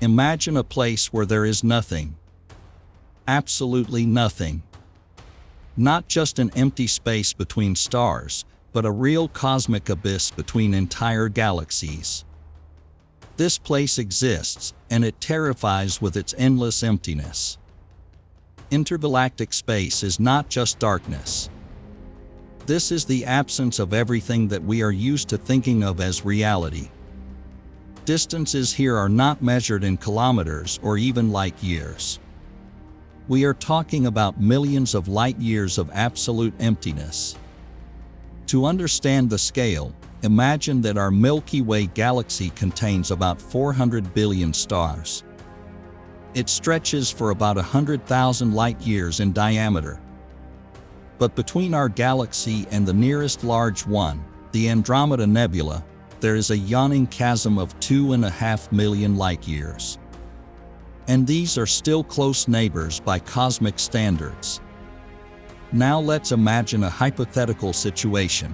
Imagine a place where there is nothing. Absolutely nothing. Not just an empty space between stars, but a real cosmic abyss between entire galaxies. This place exists, and it terrifies with its endless emptiness. Intergalactic space is not just darkness. This is the absence of everything that we are used to thinking of as reality. Distances here are not measured in kilometers or even light years. We are talking about millions of light years of absolute emptiness. To understand the scale, imagine that our Milky Way galaxy contains about 400 billion stars. It stretches for about 100,000 light years in diameter. But between our galaxy and the nearest large one, the Andromeda Nebula, there is a yawning chasm of 2.5 million light years. And these are still close neighbors by cosmic standards. Now let's imagine a hypothetical situation.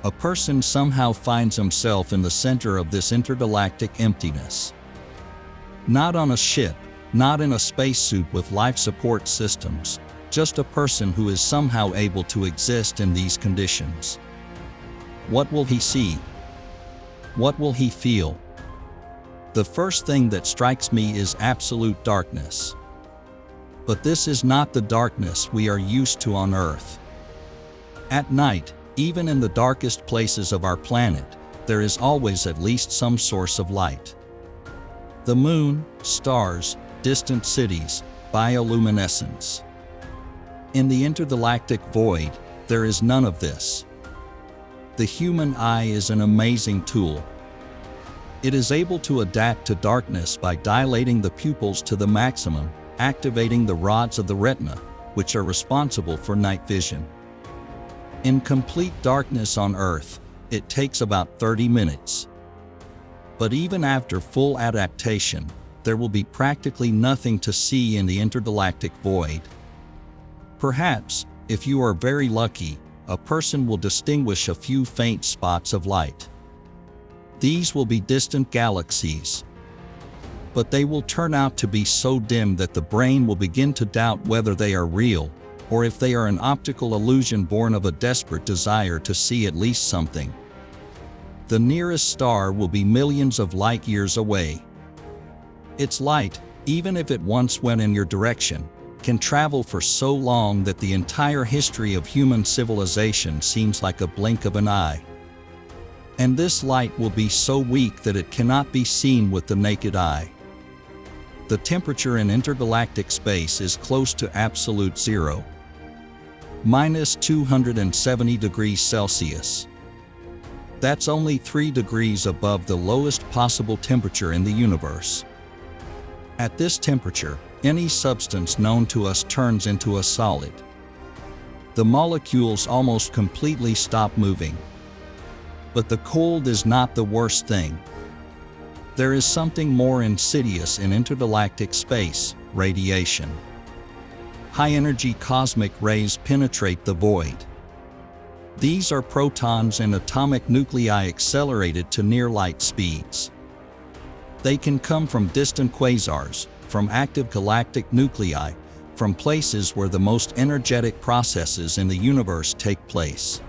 A person somehow finds himself in the center of this intergalactic emptiness. Not on a ship, not in a spacesuit with life support systems, just a person who is somehow able to exist in these conditions. What will he see? What will he feel? The first thing that strikes me is absolute darkness. But this is not the darkness we are used to on Earth. At night, even in the darkest places of our planet, there is always at least some source of light. The moon, stars, distant cities, bioluminescence. In the intergalactic void, there is none of this. The human eye is an amazing tool. It is able to adapt to darkness by dilating the pupils to the maximum, activating the rods of the retina, which are responsible for night vision. In complete darkness on Earth, it takes about 30 minutes. But even after full adaptation, there will be practically nothing to see in the intergalactic void. Perhaps, if you are very lucky, a person will distinguish a few faint spots of light. These will be distant galaxies. But they will turn out to be so dim that the brain will begin to doubt whether they are real, or if they are an optical illusion born of a desperate desire to see at least something. The nearest star will be millions of light years away. Its light, even if it once went in your direction, can travel for so long that the entire history of human civilization seems like a blink of an eye. And this light will be so weak that it cannot be seen with the naked eye. The temperature in intergalactic space is close to absolute zero. -270 degrees Celsius. That's only 3 degrees above the lowest possible temperature in the universe. At this temperature, any substance known to us turns into a solid. The molecules almost completely stop moving. But the cold is not the worst thing. There is something more insidious in intergalactic space: radiation. High-energy cosmic rays penetrate the void. These are protons and atomic nuclei accelerated to near-light speeds. They can come from distant quasars, from active galactic nuclei, from places where the most energetic processes in the universe take place.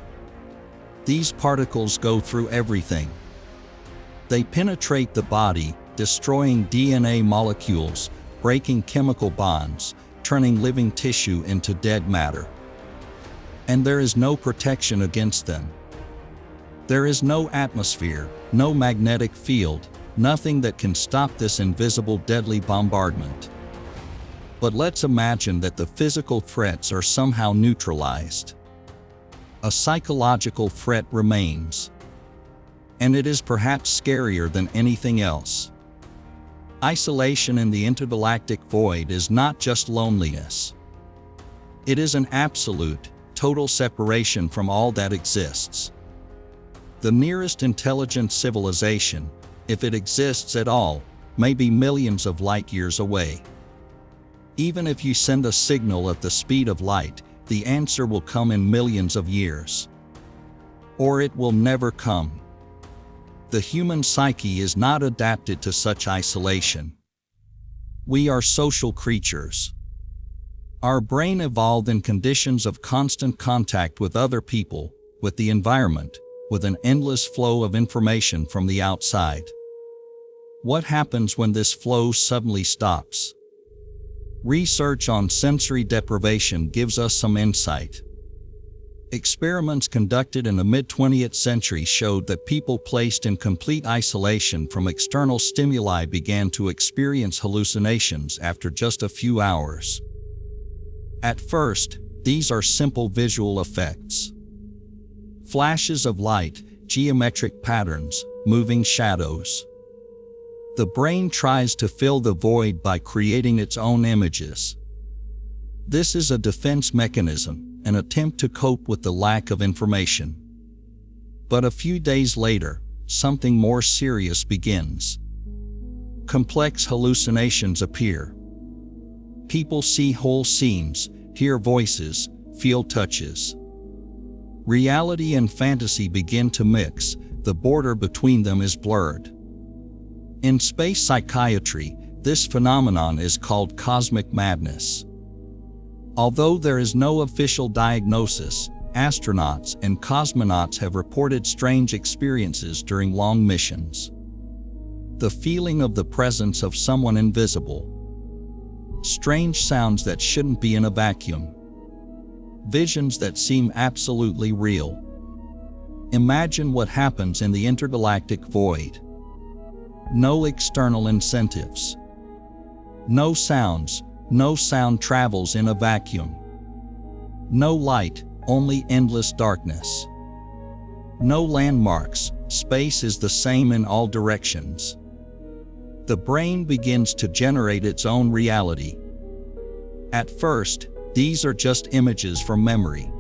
These particles go through everything. They penetrate the body, destroying DNA molecules, breaking chemical bonds, turning living tissue into dead matter. And there is no protection against them. There is no atmosphere, no magnetic field, nothing that can stop this invisible deadly bombardment. But let's imagine that the physical threats are somehow neutralized. A psychological threat remains. And it is perhaps scarier than anything else. Isolation in the intergalactic void is not just loneliness. It is an absolute, total separation from all that exists. The nearest intelligent civilization, if it exists at all, may be millions of light years away. Even if you send a signal at the speed of light, the answer will come in millions of years. Or it will never come. The human psyche is not adapted to such isolation. We are social creatures. Our brain evolved in conditions of constant contact with other people, with the environment, with an endless flow of information from the outside. What happens when this flow suddenly stops? Research on sensory deprivation gives us some insight. Experiments conducted in the mid-20th century showed that people placed in complete isolation from external stimuli began to experience hallucinations after just a few hours. At first, these are simple visual effects. Flashes of light, geometric patterns, moving shadows. The brain tries to fill the void by creating its own images. This is a defense mechanism, an attempt to cope with the lack of information. But a few days later, something more serious begins. Complex hallucinations appear. People see whole scenes, hear voices, feel touches. Reality and fantasy begin to mix, the border between them is blurred. In space psychiatry, this phenomenon is called cosmic madness. Although there is no official diagnosis, astronauts and cosmonauts have reported strange experiences during long missions. The feeling of the presence of someone invisible. Strange sounds that shouldn't be in a vacuum. Visions that seem absolutely real. Imagine what happens in the intergalactic void. No external incentives. No sounds, no sound travels in a vacuum. No light, only endless darkness. No landmarks, space is the same in all directions. The brain begins to generate its own reality. At first, these are just images from memory.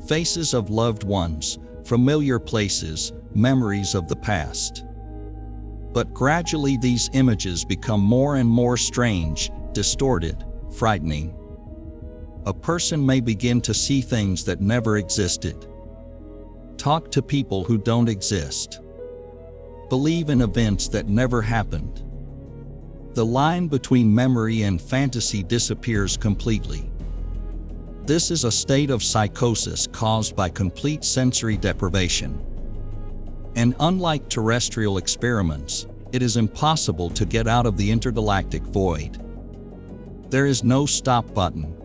Faces of loved ones, familiar places, memories of the past. But gradually these images become more and more strange, distorted, frightening. A person may begin to see things that never existed. Talk to people who don't exist. Believe in events that never happened. The line between memory and fantasy disappears completely. This is a state of psychosis caused by complete sensory deprivation. And unlike terrestrial experiments, it is impossible to get out of the intergalactic void. There is no stop button.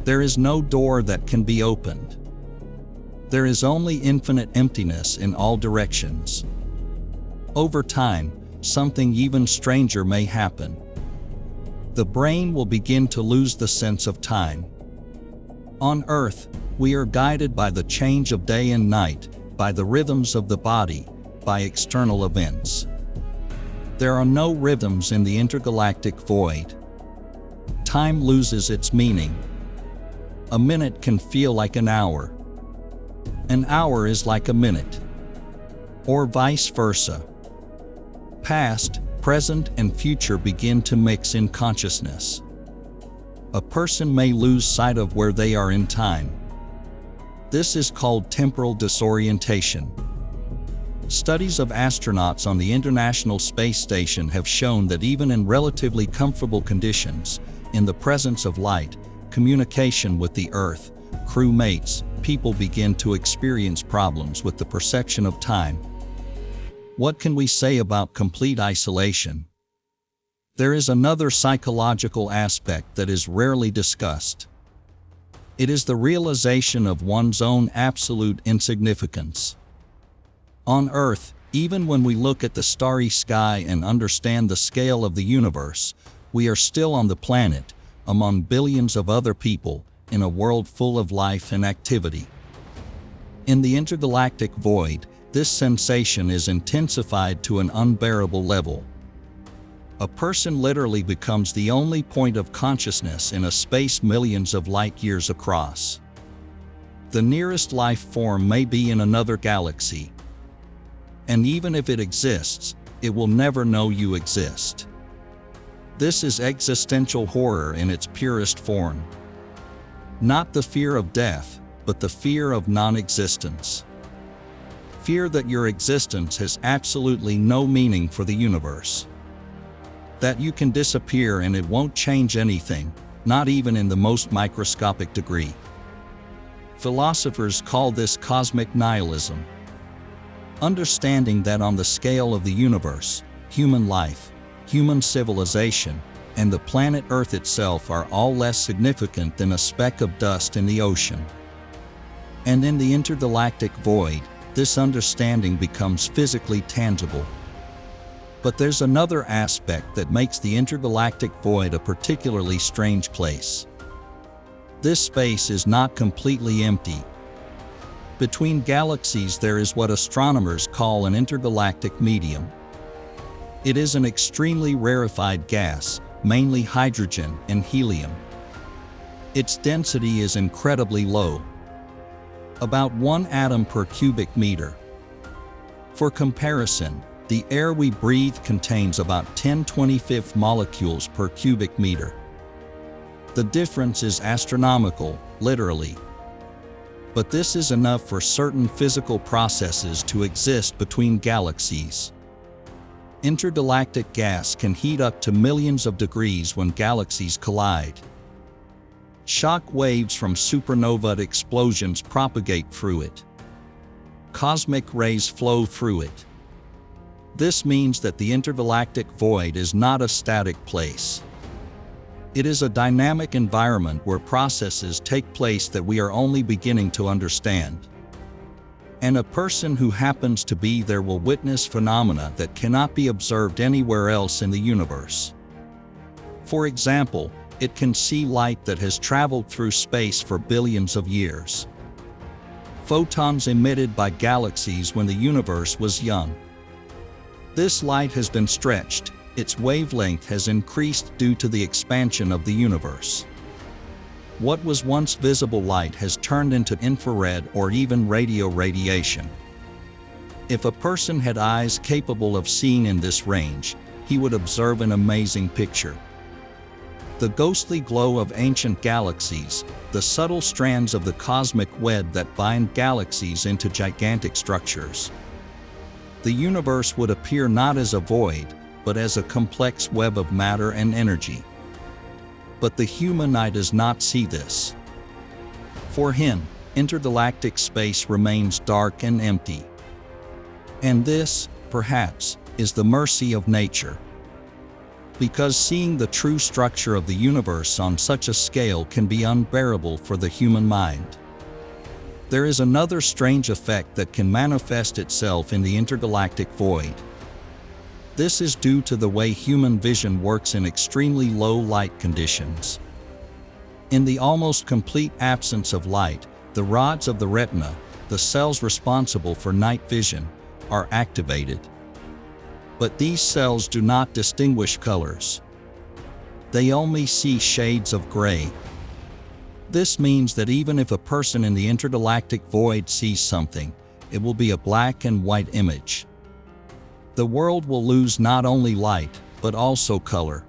There is no door that can be opened. There is only infinite emptiness in all directions. Over time, something even stranger may happen. The brain will begin to lose the sense of time. On Earth, we are guided by the change of day and night, by the rhythms of the body, by external events. There are no rhythms in the intergalactic void. Time loses its meaning. A minute can feel like an hour. An hour is like a minute. Or vice versa. Past, present, and future begin to mix in consciousness. A person may lose sight of where they are in time. This is called temporal disorientation. Studies of astronauts on the International Space Station have shown that even in relatively comfortable conditions, in the presence of light, communication with the Earth, crew mates, people begin to experience problems with the perception of time. What can we say about complete isolation? There is another psychological aspect that is rarely discussed. It is the realization of one's own absolute insignificance. On Earth, even when we look at the starry sky and understand the scale of the universe, we are still on the planet, among billions of other people, in a world full of life and activity. In the intergalactic void, this sensation is intensified to an unbearable level. A person literally becomes the only point of consciousness in a space millions of light years across. The nearest life form may be in another galaxy. And even if it exists, it will never know you exist. This is existential horror in its purest form. Not the fear of death, but the fear of non-existence. fear that your existence has absolutely no meaning for the universe. That you can disappear and it won't change anything, not even in the most microscopic degree. Philosophers call this cosmic nihilism. Understanding that on the scale of the universe, human life, human civilization, and the planet Earth itself are all less significant than a speck of dust in the ocean. And in the intergalactic void, this understanding becomes physically tangible. But there's another aspect that makes the intergalactic void a particularly strange place. This space is not completely empty. Between galaxies there is what astronomers call an intergalactic medium. It is an extremely rarefied gas, mainly hydrogen and helium. Its density is incredibly low, about 1 atom per cubic meter. For comparison, the air we breathe contains about 10^25 molecules per cubic meter. The difference is astronomical, literally. But this is enough for certain physical processes to exist between galaxies. Intergalactic gas can heat up to millions of degrees when galaxies collide. Shock waves from supernova explosions propagate through it. Cosmic rays flow through it. This means that the intergalactic void is not a static place. It is a dynamic environment where processes take place that we are only beginning to understand. And a person who happens to be there will witness phenomena that cannot be observed anywhere else in the universe. For example, it can see light that has traveled through space for billions of years. Photons emitted by galaxies when the universe was young. This light has been stretched, its wavelength has increased due to the expansion of the universe. What was once visible light has turned into infrared or even radio radiation. If a person had eyes capable of seeing in this range, he would observe an amazing picture. The ghostly glow of ancient galaxies, the subtle strands of the cosmic web that bind galaxies into gigantic structures. The universe would appear not as a void, but as a complex web of matter and energy. But the human eye does not see this. For him, intergalactic space remains dark and empty. And this, perhaps, is the mercy of nature. Because seeing the true structure of the universe on such a scale can be unbearable for the human mind. There is another strange effect that can manifest itself in the intergalactic void. This is due to the way human vision works in extremely low light conditions. In the almost complete absence of light, the rods of the retina, the cells responsible for night vision, are activated. But these cells do not distinguish colors. They only see shades of gray. This means that even if a person in the intergalactic void sees something, it will be a black and white image. The world will lose not only light, but also color.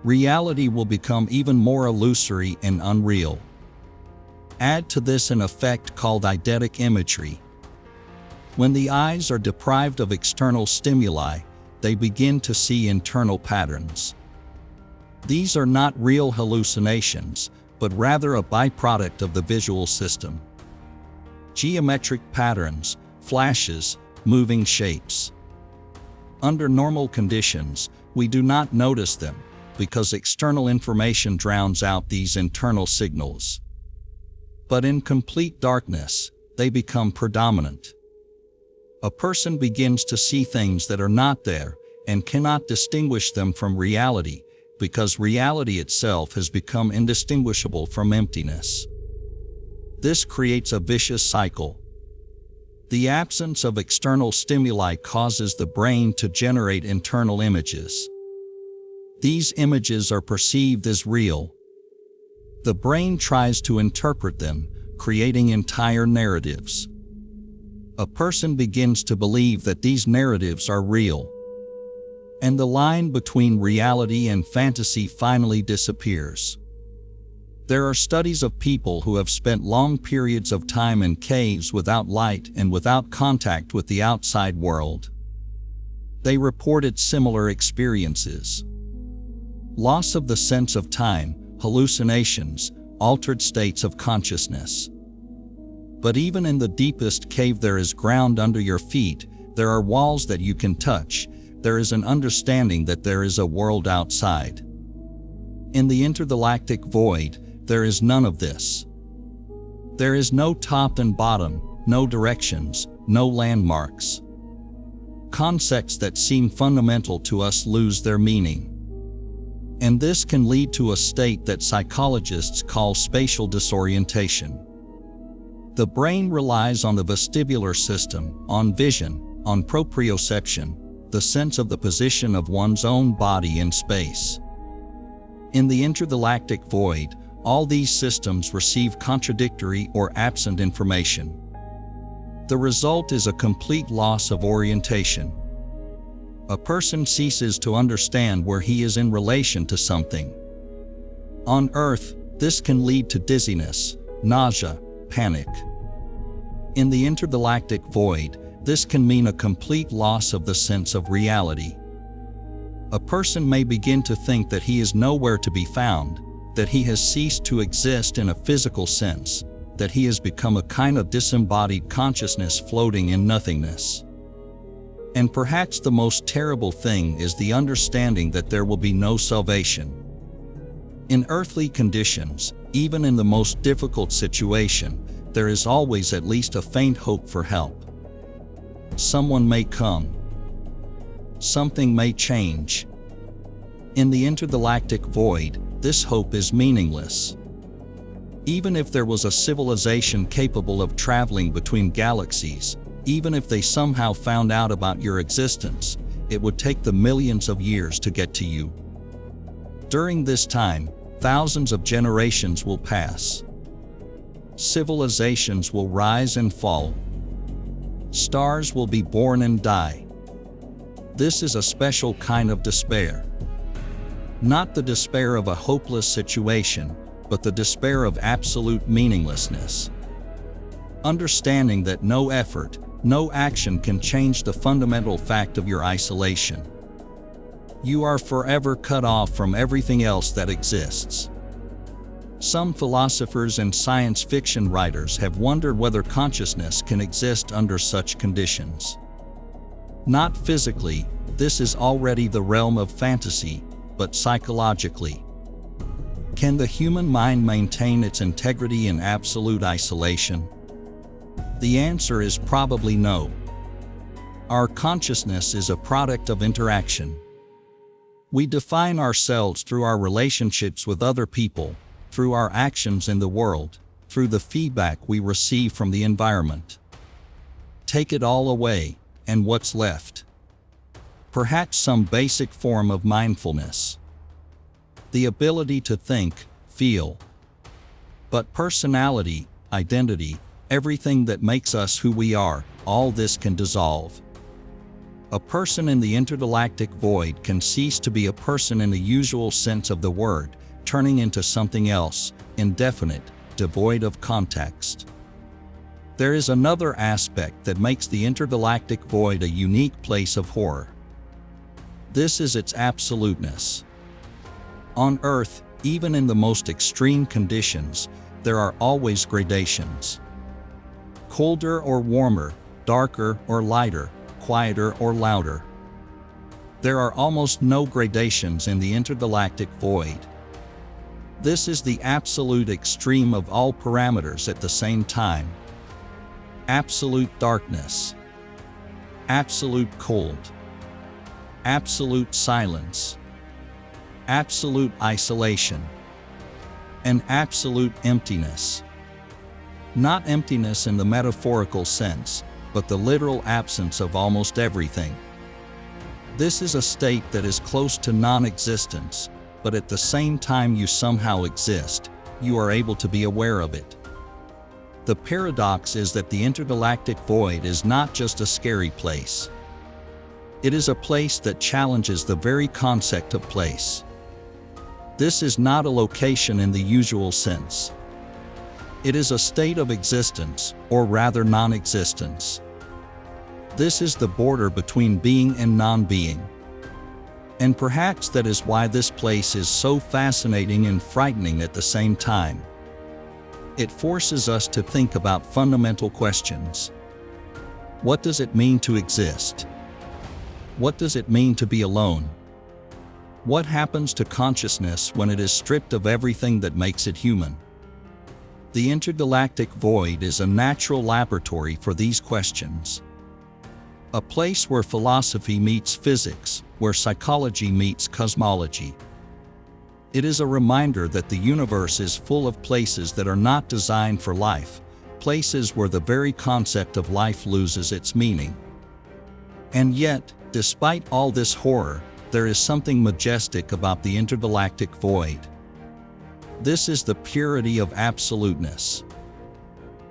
Reality will become even more illusory and unreal. Add to this an effect called eidetic imagery. When the eyes are deprived of external stimuli, they begin to see internal patterns. These are not real hallucinations, but rather a byproduct of the visual system. Geometric patterns, flashes, moving shapes. Under normal conditions, we do not notice them, because external information drowns out these internal signals. But in complete darkness, they become predominant. A person begins to see things that are not there and cannot distinguish them from reality, because reality itself has become indistinguishable from emptiness. This creates a vicious cycle. The absence of external stimuli causes the brain to generate internal images. These images are perceived as real. The brain tries to interpret them, creating entire narratives. A person begins to believe that these narratives are real. And the line between reality and fantasy finally disappears. There are studies of people who have spent long periods of time in caves without light and without contact with the outside world. They reported similar experiences. Loss of the sense of time, hallucinations, altered states of consciousness. But even in the deepest cave there is ground under your feet, there are walls that you can touch, there is an understanding that there is a world outside. In the intergalactic void, there is none of this. There is no top and bottom, no directions, no landmarks. Concepts that seem fundamental to us lose their meaning. And this can lead to a state that psychologists call spatial disorientation. The brain relies on the vestibular system, on vision, on proprioception, the sense of the position of one's own body in space. In the intergalactic void, all these systems receive contradictory or absent information. The result is a complete loss of orientation. A person ceases to understand where he is in relation to something. On Earth, this can lead to dizziness, nausea, panic. In the intergalactic void, this can mean a complete loss of the sense of reality. A person may begin to think that he is nowhere to be found, that he has ceased to exist in a physical sense, that he has become a kind of disembodied consciousness floating in nothingness. And perhaps the most terrible thing is the understanding that there will be no salvation. In earthly conditions, even in the most difficult situation, there is always at least a faint hope for help. Someone may come. Something may change. In the intergalactic void, this hope is meaningless. Even if there was a civilization capable of traveling between galaxies, even if they somehow found out about your existence, it would take them millions of years to get to you. During this time, thousands of generations will pass. Civilizations will rise and fall. Stars will be born and die. This is a special kind of despair. Not the despair of a hopeless situation, but the despair of absolute meaninglessness. Understanding that no effort, no action can change the fundamental fact of your isolation. You are forever cut off from everything else that exists. Some philosophers and science fiction writers have wondered whether consciousness can exist under such conditions. Not physically, this is already the realm of fantasy, but psychologically. Can the human mind maintain its integrity in absolute isolation? The answer is probably no. Our consciousness is a product of interaction. We define ourselves through our relationships with other people, through our actions in the world, through the feedback we receive from the environment. Take it all away, and what's left? Perhaps some basic form of mindfulness. The ability to think, feel. But personality, identity, everything that makes us who we are, all this can dissolve. A person in the intergalactic void can cease to be a person in the usual sense of the word, turning into something else, indefinite, devoid of context. There is another aspect that makes the intergalactic void a unique place of horror. This is its absoluteness. On Earth, even in the most extreme conditions, there are always gradations. Colder or warmer, darker or lighter, quieter or louder. There are almost no gradations in the intergalactic void. This is the absolute extreme of all parameters at the same time. Absolute darkness. Absolute cold. Absolute silence. Absolute isolation. And absolute emptiness. Not emptiness in the metaphorical sense, but the literal absence of almost everything. This is a state that is close to non-existence, but at the same time you somehow exist, you are able to be aware of it. The paradox is that the intergalactic void is not just a scary place. It is a place that challenges the very concept of place. This is not a location in the usual sense. It is a state of existence, or rather non-existence. This is the border between being and non-being. And perhaps that is why this place is so fascinating and frightening at the same time. It forces us to think about fundamental questions. What does it mean to exist? What does it mean to be alone? What happens to consciousness when it is stripped of everything that makes it human? The intergalactic void is a natural laboratory for these questions. A place where philosophy meets physics, where psychology meets cosmology. It is a reminder that the universe is full of places that are not designed for life, places where the very concept of life loses its meaning. And yet, despite all this horror, there is something majestic about the intergalactic void. This is the purity of absoluteness.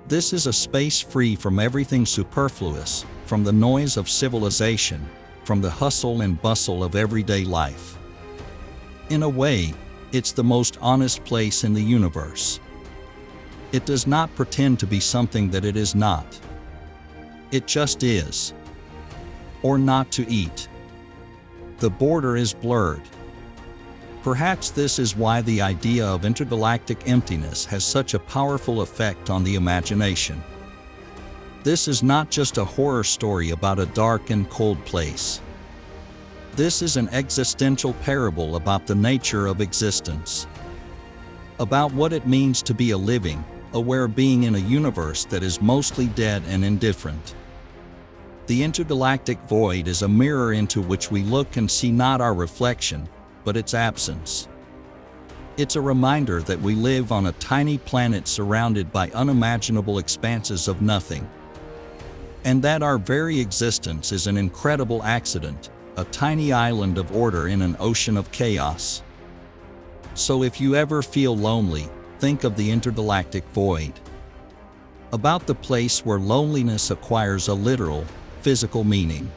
This is a space free from everything superfluous, from the noise of civilization, from the hustle and bustle of everyday life. In a way, it's the most honest place in the universe. It does not pretend to be something that it is not. It just is. Or not to eat. The border is blurred. Perhaps this is why the idea of intergalactic emptiness has such a powerful effect on the imagination. This is not just a horror story about a dark and cold place. This is an existential parable about the nature of existence. About what it means to be a living, aware being in a universe that is mostly dead and indifferent. The intergalactic void is a mirror into which we look and see not our reflection, but its absence. It's a reminder that we live on a tiny planet surrounded by unimaginable expanses of nothing. And that our very existence is an incredible accident, a tiny island of order in an ocean of chaos. So if you ever feel lonely, think of the intergalactic void. About the place where loneliness acquires a literal, physical meaning.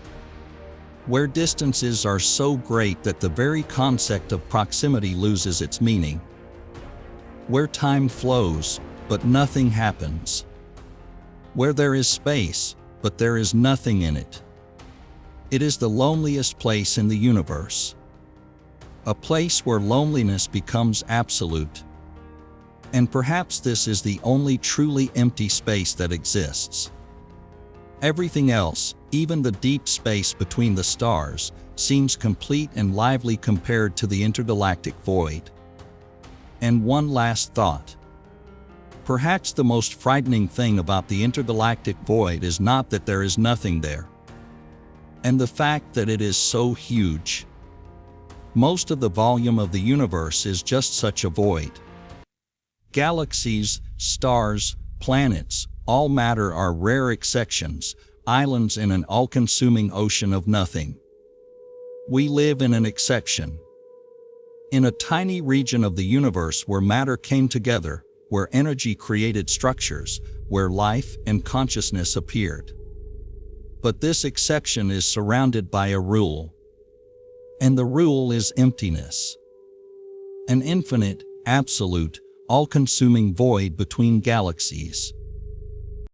Where distances are so great that the very concept of proximity loses its meaning. Where time flows, but nothing happens. Where there is space, but there is nothing in it. It is the loneliest place in the universe. A place where loneliness becomes absolute. And perhaps this is the only truly empty space that exists. Everything else, even the deep space between the stars, seems complete and lively compared to the intergalactic void. And one last thought. Perhaps the most frightening thing about the intergalactic void is not that there is nothing there, and the fact that it is so huge. Most of the volume of the universe is just such a void. Galaxies, stars, planets, all matter are rare exceptions, islands in an all-consuming ocean of nothing. We live in an exception. In a tiny region of the universe where matter came together, where energy created structures, where life and consciousness appeared. But this exception is surrounded by a rule. And the rule is emptiness. An infinite, absolute, all-consuming void between galaxies.